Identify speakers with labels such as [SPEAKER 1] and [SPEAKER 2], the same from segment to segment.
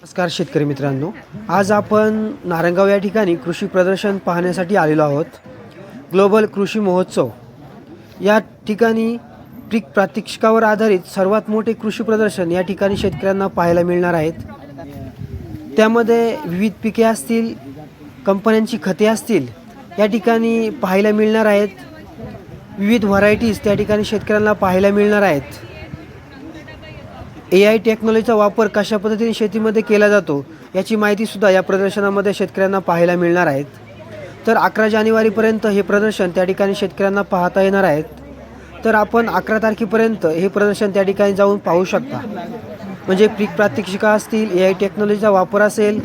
[SPEAKER 1] नमस्कार शेतकरी मित्रांनो, आज आपण नारंगाव या ठिकाणी कृषी प्रदर्शन पाहण्यासाठी आलेलो आहोत. ग्लोबल कृषी महोत्सव या ठिकाणी पीक प्रात्यक्षिकावर आधारित सर्वात मोठे कृषी प्रदर्शन या ठिकाणी शेतकऱ्यांना पाहायला मिळणार आहेत. त्यामध्ये विविध पिके असतील, कंपन्यांची खते असतील या ठिकाणी पाहायला मिळणार आहेत. विविध व्हरायटीज त्या ठिकाणी शेतकऱ्यांना पाहायला मिळणार आहेत. AI टेक्नॉलॉजीचा वापर कशा पद्धतीने शेतीमध्ये केला जातो याची माहितीसुद्धा या प्रदर्शनामध्ये शेतकऱ्यांना पाहायला मिळणार आहेत. तर 11 जानेवारीपर्यंत हे प्रदर्शन त्या ठिकाणी शेतकऱ्यांना पाहता येणार आहेत. तर आपण 11 तारखेपर्यंत हे प्रदर्शन त्या ठिकाणी जाऊन पाहू शकता. म्हणजे पीक प्रात्यक्षिका असतील, AI टेक्नॉलॉजीचा वापर असेल,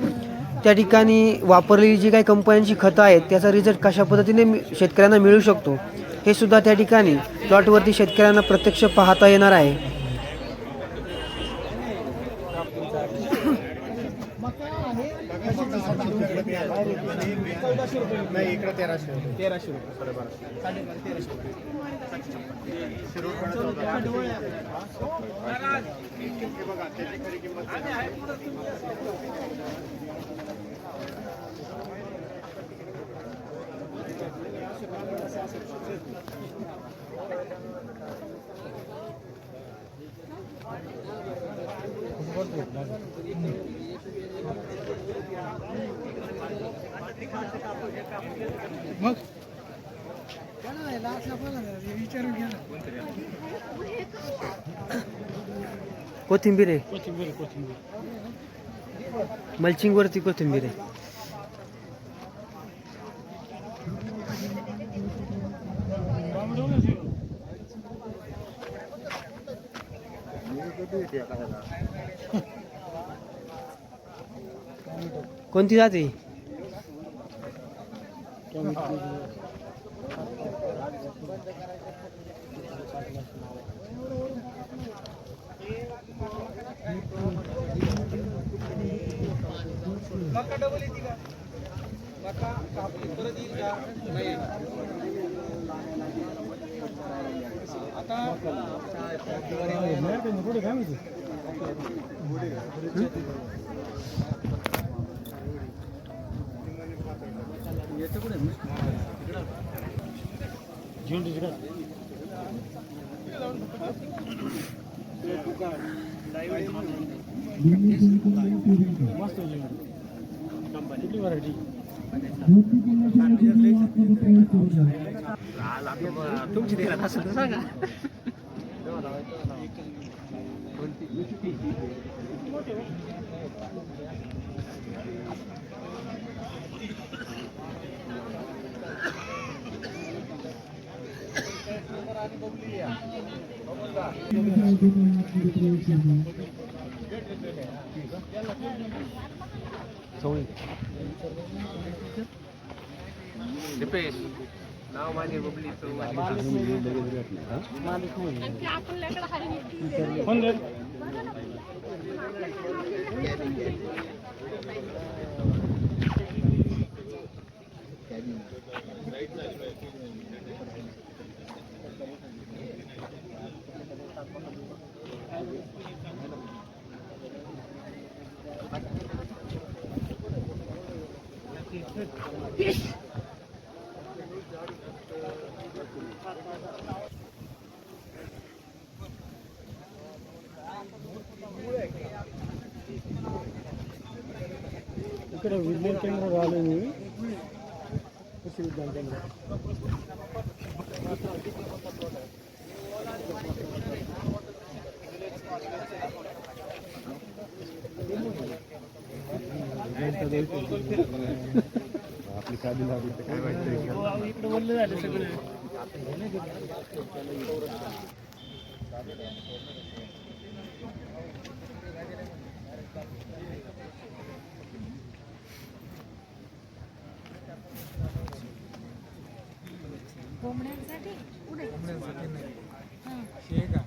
[SPEAKER 1] त्या ठिकाणी वापरलेली जी काही कंपन्यांची खतं आहेत त्याचा रिझल्ट कशा पद्धतीने शेतकऱ्यांना मिळू शकतो हे सुद्धा त्या ठिकाणी प्लॉटवरती शेतकऱ्यांना प्रत्यक्ष पाहता येणार आहे.
[SPEAKER 2] नाही इकडे 1300 रुपये 1250.
[SPEAKER 1] कोथिंबीर आहे, मल्चिंगवरती कोथिंबीर आहे. कोणती जाते?
[SPEAKER 2] मका डबल येते का? मका कापली परत येईल का? नाही आता तुमची देणार असेल तर सांगा. नाव माझे बबली इकडे विज्ञान केंद्र आले मी कृषी विज्ञान केंद्र आपली काळजी लागली तर काय वाटतं इकडे बोलले झाले सगळे
[SPEAKER 3] कोंबड्यांसाठी नाही हे का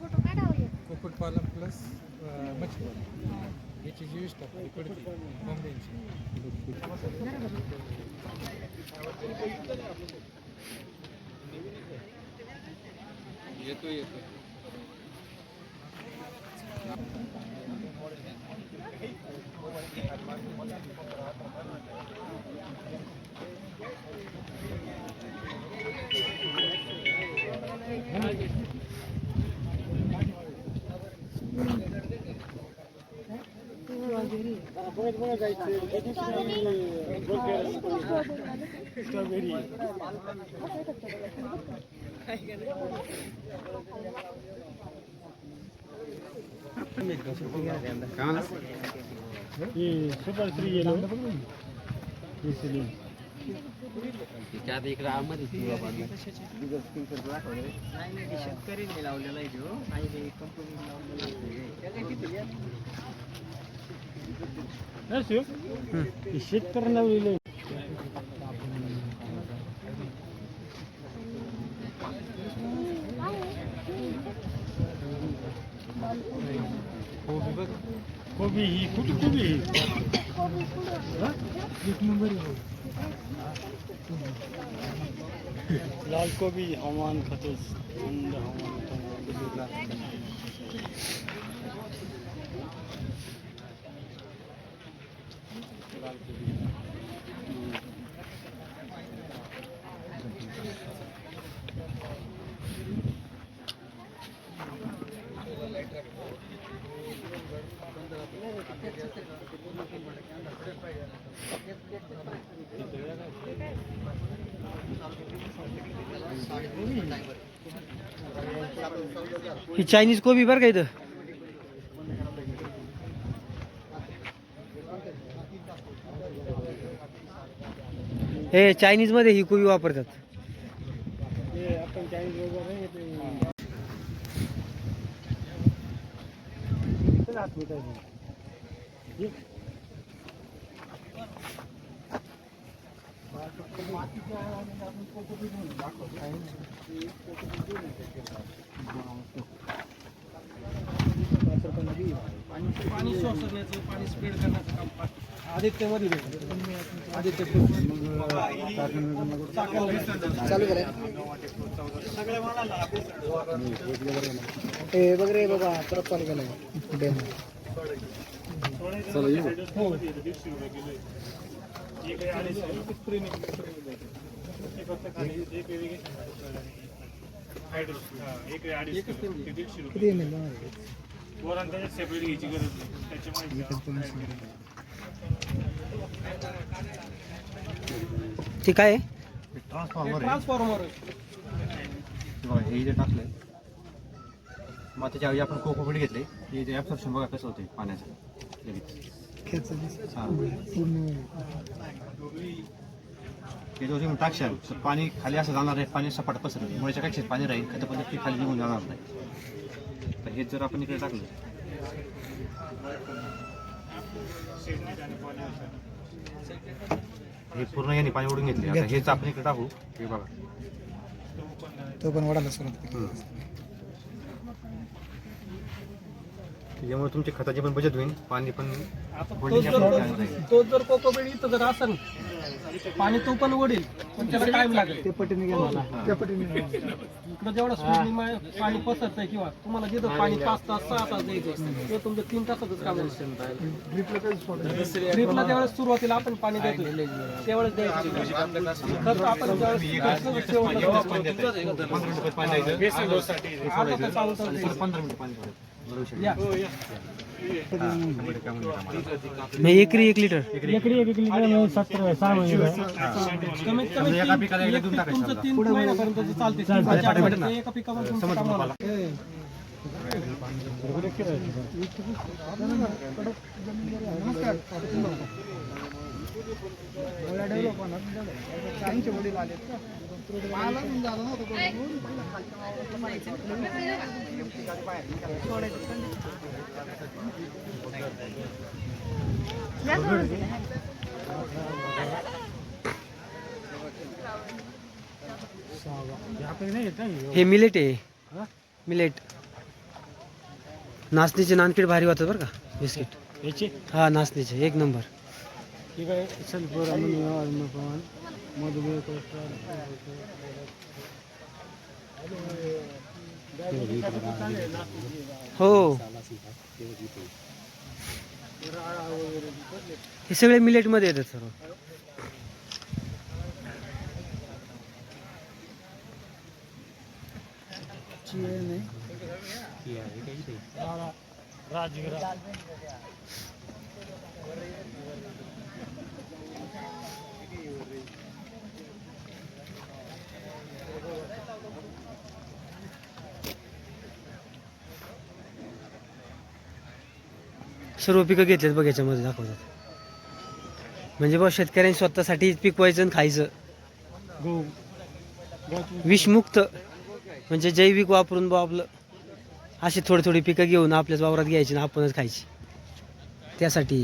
[SPEAKER 3] कुक्कुटपालन प्लस मच्छीपालन याची जी विष्ठा इकडची कोंबड्यांची येतो
[SPEAKER 2] शेतकरी लावलेला आहे जो आणि कंपनी
[SPEAKER 3] शेतकरी लावलेले कोबी ही कुठे कोबी ही एक नंबर लाल कोबी हवामान खातोस थंड हवामान
[SPEAKER 1] ही चायनीज कोबी बरं का इथं. हे चायनीज मध्ये ही कोबी वापरतात.
[SPEAKER 3] आपण चाळीस
[SPEAKER 2] पाणी शोषण्याचं पाणी स्प्रेड करण्याचं काम आदित्यमध्ये आदित्य चालू केलंय हे वगैरे बघा परत चालू केलंय
[SPEAKER 3] सेपरेट घ्यायची गरज नाही
[SPEAKER 1] ते काय आहे?
[SPEAKER 2] ट्रान्सफॉर्मर
[SPEAKER 4] हे जे टाकलंय मग त्याच्यावेळी आपण कोकोपीट घेतले हे जे ॲब्सॉर्प्शन बघा कसं होते पाण्याचं हे जो तुम्ही टाकशाल तर पाणी खाली असं जाणार आहे पाणी सपाट पसरेल मुळेच्या कक्षेत पाणी राहील खतपद्धती खाली निघून जाणार नाही तर हे जर आपण इकडे टाकलं हे पूर्ण याने पाणी ओढून घेतले आता हेच आपण इकडे टाकू हे बघा
[SPEAKER 2] तो पण वाढायला सुरुवात
[SPEAKER 4] त्याच्यामुळे तुमच्या खताची पण बचत होईल पाणी पण
[SPEAKER 2] तो जर कोकोबीड इथं जर असेल पाणी तो पण ओढेल पण त्याला टाइम लागेल ते पटीने इकडं जेवढं स्पीडने पाणी पसरतंय किंवा तुम्हाला जिथं पाणी 5 तास 6 तास द्यायचं ते तुमचं 3 तासातच काम ड्रिपला ज्यावेळेस सुरुवातीला आपण पाणी देतो त्यावेळेस द्यायचं खर्च आपण
[SPEAKER 1] नाही एकरी 1 लिटर.
[SPEAKER 2] कमीत कमी तुमचं 3 महिन्यापर्यंत चालते एका पिकावर तुमचं काम होणार.
[SPEAKER 1] हे मिलेट आहे मिलेट. नाचणीचे नानकीट भारी होतात बरं का बिस्किट.
[SPEAKER 3] याचे
[SPEAKER 1] हा नाचणीचे 1 नंबर.
[SPEAKER 3] ठीक आहे सल्फर अमोनियम मधुमेह कोलेस्ट्रॉल
[SPEAKER 1] हो हे सगळे मिलेट मध्ये येतात सर्व.
[SPEAKER 3] राजगिरा
[SPEAKER 1] सर्व पिकं घेतलेत बघ याच्यामध्ये दाखवतात. म्हणजे बघ शेतकऱ्यांनी स्वतःसाठी पिकवायचं आणि खायचं.
[SPEAKER 3] गहू
[SPEAKER 1] विषमुक्त म्हणजे जैविक वापरून बा आपलं अशी थोडी थोडी पिकं घेऊन आपल्याच वावरात घ्यायची आणि आपणच खायची. त्यासाठी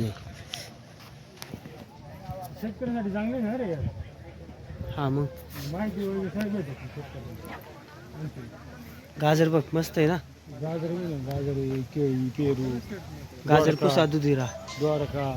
[SPEAKER 3] शेतकऱ्यांसाठी चांगले ना रे यार.
[SPEAKER 1] हां मग
[SPEAKER 3] माहिती वगैरे सगळं भेटते शेतकऱ्यांना.
[SPEAKER 1] गाजर बघ मस्त आहे ना.
[SPEAKER 3] गाजर गाजर केळी पेरू
[SPEAKER 1] गाजर कुसा दुधीरा.
[SPEAKER 3] द्वारका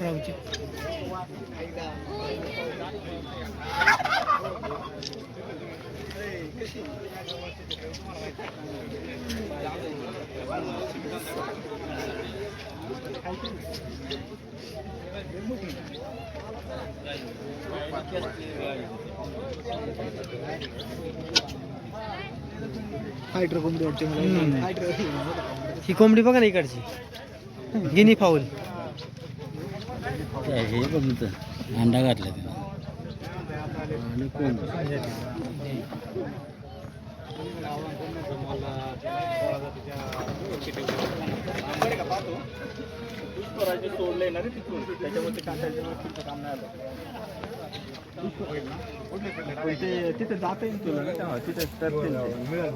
[SPEAKER 1] राहूची. ही कोंबडी बघा ना इकडची गिनी फाऊल.
[SPEAKER 3] हे बघ अंडा घातला त्याला आणि कोण
[SPEAKER 2] सोडलंय ना रे तिथून त्याच्यामध्ये तिथे जाता येईल तुला ना तेव्हा तिथे मिळेल.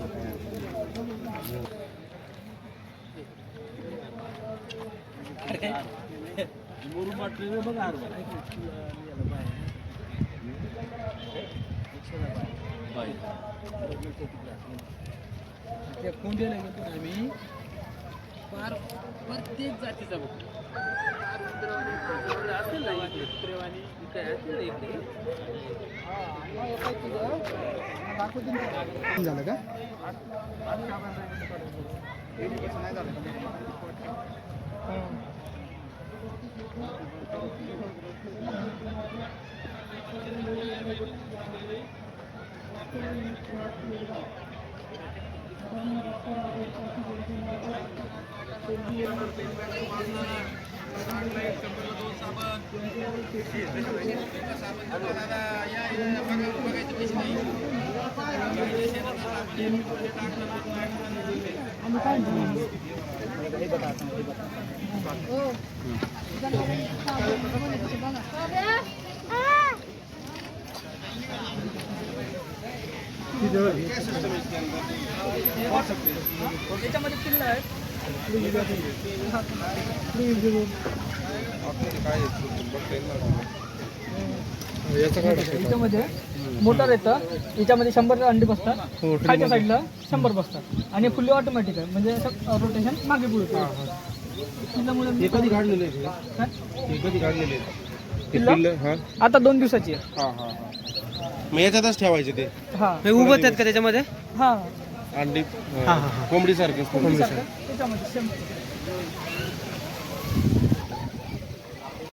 [SPEAKER 2] कोंड्याला गेलो आम्ही फार प्रत्येक जातीचा बघतो.
[SPEAKER 1] झालं का?
[SPEAKER 2] त्याच्यामध्ये किल्ला आहे. याच्यामध्ये मोटर येतं, याच्यामध्ये 100 अंडी बसतात, खालच्या साईडला 100 बसतात आणि फुल्ली ऑटोमॅटिक आहे म्हणजे असं रोटेशन मागे पुढे किल्ल्यामुळे.
[SPEAKER 3] कधी काढलेले कधी काढलेले
[SPEAKER 2] आता 2 दिवसाची आहे.
[SPEAKER 3] मग याच्यातच ठेवायचे ते
[SPEAKER 2] हा
[SPEAKER 1] हे उभं आहेत का त्याच्यामध्ये?
[SPEAKER 2] हा
[SPEAKER 3] अंडी
[SPEAKER 1] हां हां हां.
[SPEAKER 3] कोंबडी सारखे
[SPEAKER 2] त्याच्यामध्ये 100.